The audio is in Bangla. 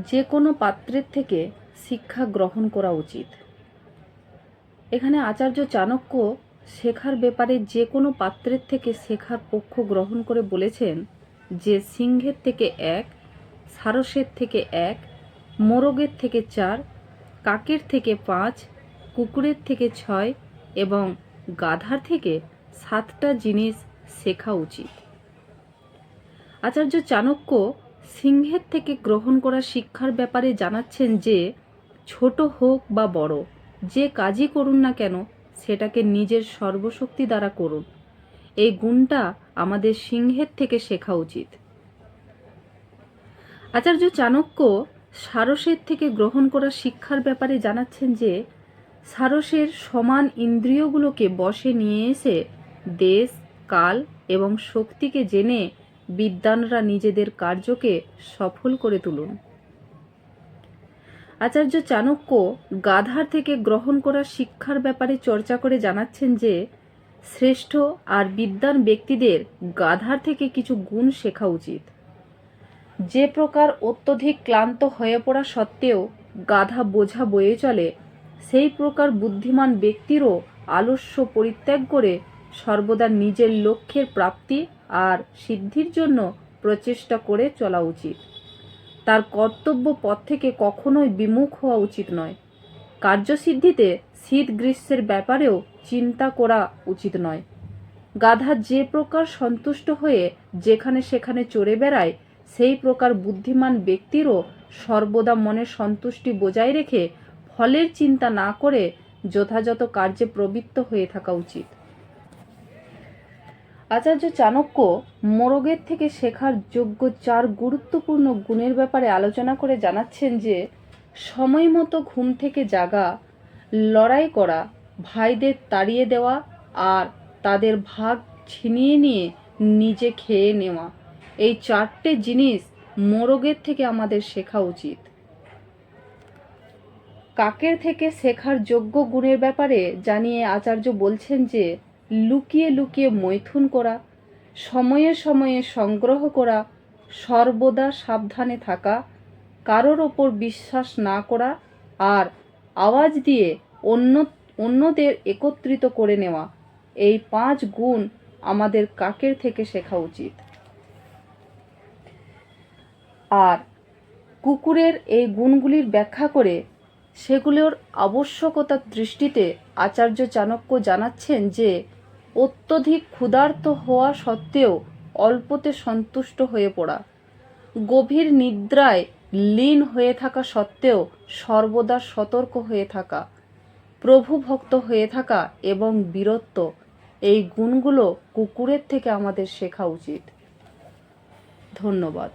যে কোনো পাত্রের থেকে শিক্ষা গ্রহণ করা উচিত। এখানে আচার্য চাণক্য শেখার ব্যাপারে যে কোনো পাত্রের থেকে শেখার পক্ষ গ্রহণ করে বলেছেন যে সিংহের থেকে 1, সারসের থেকে 1, মোরগের থেকে 4, কাকের থেকে 5, কুকুরের থেকে 6 এবং গাধার থেকে 7টা জিনিস শেখা উচিত। আচার্য চাণক্য সিংহের থেকে গ্রহণ করা শিক্ষার ব্যাপারে জানাচ্ছেন যে ছোট হোক বা বড়, যে কাজই করুন না কেন সেটাকে নিজের সর্বশক্তি দ্বারা করুন। এই গুণটা আমাদের সিংহের থেকে শেখা উচিত। আচার্য চাণক্য সারসের থেকে গ্রহণ করা শিক্ষার ব্যাপারে জানাচ্ছেন যে সারসের সমান ইন্দ্রিয়গুলোকে বশে নিয়ে এসে দেশ, কাল এবং শক্তিকে জেনে বিদ্বানরা নিজেদের কার্যকে সফল করে তুলুন। আচার্য চাণক্য গাধার থেকে গ্রহণ করা শিক্ষার ব্যাপারে চর্চা করে জানাচ্ছেন যে শ্রেষ্ঠ আর বিদ্বান ব্যক্তিদের গাধার থেকে কিছু গুণ শেখা উচিত। যে প্রকার অত্যধিক ক্লান্ত হয়ে পড়া সত্ত্বেও গাধা বোঝা বয়ে চলে, সেই প্রকার বুদ্ধিমান ব্যক্তিরও আলস্য পরিত্যাগ করে সর্বদা নিজের লক্ষ্যের প্রাপ্তি আর সিদ্ধির জন্য প্রচেষ্টা করে চলা উচিত। তার কর্তব্য পথ থেকে কখনোই বিমুখ হওয়া উচিত নয়। কার্যসিদ্ধিতে শীত গ্রীষ্মের ব্যাপারেও চিন্তা করা উচিত নয়। গাধা যে প্রকার সন্তুষ্ট হয়ে যেখানে সেখানে চড়ে বেড়ায়, সেই প্রকার বুদ্ধিমান ব্যক্তিরও সর্বদা মনে সন্তুষ্টি বজায় রেখে ফলের চিন্তা না করে যথাযথ কার্যে প্রবৃত্ত হয়ে থাকা উচিত। আচার্য চাণক্য মোরগের থেকে শেখার যোগ্য 4 গুরুত্বপূর্ণ গুণের ব্যাপারে আলোচনা করে জানাচ্ছেন যে সময় মতো ঘুম থেকে জাগা, লড়াই করা, ভাইদের তাড়িয়ে দেওয়া আর তাদের ভাগ ছিনিয়ে নিয়ে নিজে খেয়ে নেওয়া, এই 4টে জিনিস মোরগের থেকে আমাদের শেখা উচিত। কাকের থেকে শেখার যোগ্য গুণের ব্যাপারে জানিয়ে আচার্য বলছেন যে লুকিয়ে লুকিয়ে মৈথুন করা, সময়ে সময়ে সংগ্রহ করা, সর্বদা সাবধানে থাকা, কারোর ওপর বিশ্বাস না করা আর আওয়াজ দিয়ে অন্যদের একত্রিত করে নেওয়া, এই 5 গুণ আমাদের কাকের থেকে শেখা উচিত। আর কুকুরের এই গুণগুলির ব্যাখ্যা করে সেগুলোর আবশ্যকতার দৃষ্টিতে আচার্য চাণক্য জানাচ্ছেন যে অত্যধিক ক্ষুধার্ত হওয়া সত্ত্বেও অল্পতে সন্তুষ্ট হয়ে পড়া, গভীর নিদ্রায় লীন হয়ে থাকা সত্ত্বেও সর্বদা সতর্ক হয়ে থাকা, প্রভু ভক্ত হয়ে থাকা এবং বীরত্ব, এই গুণগুলো কুকুরের থেকে আমাদের শেখা উচিত। ধন্যবাদ।